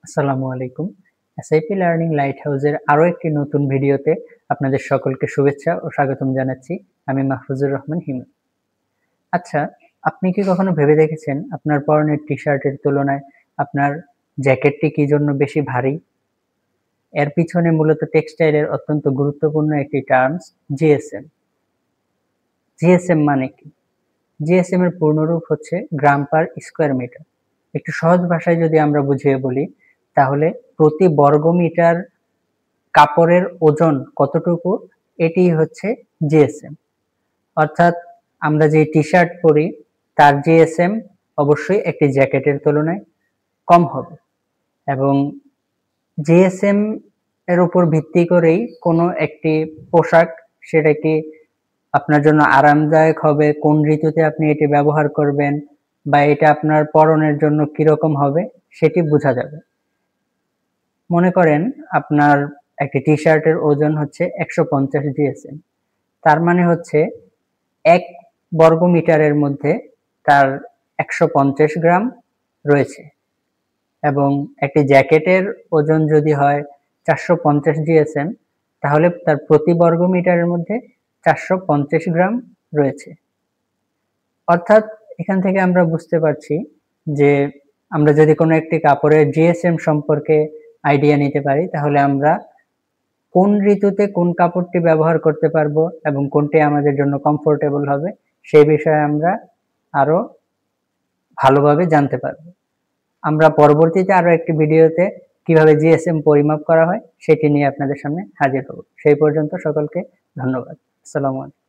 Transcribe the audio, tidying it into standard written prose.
আসসালামু আলাইকুম। SIP learning light হাউসের আরো একটি নতুন ভিডিওতে আপনাদের সকলকে শুভেচ্ছা ও স্বাগতম জানাচ্ছি। আমি মাহফুজুর রহমান হিমু। আচ্ছা, আপনি কি কখনো ভেবে দেখেছেন আপনার পরনের টি-শার্টের তুলনায় আপনার জ্যাকেটটি কি জন্য বেশি ভারী? এর পিছনে মূলত টেক্সটাইলের অত্যন্ত গুরুত্বপূর্ণ একটি টার্মস জিএসএম। জিএসএম মানে কি? জিএসএম এর পূর্ণরূপ হচ্ছে গ্রাম পার স্কয়ার মিটার। একটু সহজ ভাষায় যদি আমরা বুঝিয়ে বলি, তাহলে প্রতি বর্গমিটার কাপড়ের ওজন কতটুকু, এটিই হচ্ছে জিএসএম। অর্থাৎ আমরা যে টি-শার্ট পরি তার জিএসএম অবশ্যই একটি জ্যাকেটের তুলনায় কম হবে, এবং জিএসএম এর উপর ভিত্তি করেই কোনো একটি পোশাক সেটা কি আপনার জন্য আরামদায়ক হবে, কোন ঋতুতে আপনি এটি ব্যবহার করবেন বা এটা আপনার পরনের জন্য কিরকম হবে সেটি বোঝা যাবে। মনে করেন আপনার একটি টি-শার্টের ওজন হচ্ছে 150 জিএসএম। তার মানে হচ্ছে 1 বর্গমিটারের মধ্যে তার 150 গ্রাম রয়েছে, এবং একটি জ্যাকেটের ওজন যদি হয় 450 জিএসএম, তাহলে তার প্রতি বর্গমিটারের মধ্যে 450 গ্রাম রয়েছে। অর্থাৎ এখান থেকে আমরা বুঝতে পারছি যে আমরা যদি কোনো একটি কাপড়ের জিএসএম সম্পর্কে আইডিয়া নিতে পারি, তাহলে আমরা কোন ঋতুতে কোন কাপড়টি ব্যবহার করতে পারবো এবং কোনটি আমাদের জন্য কমফোর্টেবল হবে সেই বিষয়ে আমরা আরো ভালোভাবে জানতে পারবো। আমরা পরবর্তীতে আরো একটি ভিডিওতে কিভাবে জিএসএম পরিমাপ করা হয় সেটি নিয়ে আপনাদের সামনে হাজির হব। সেই পর্যন্ত সকলকে ধন্যবাদ। আসসালামু আলাইকুম।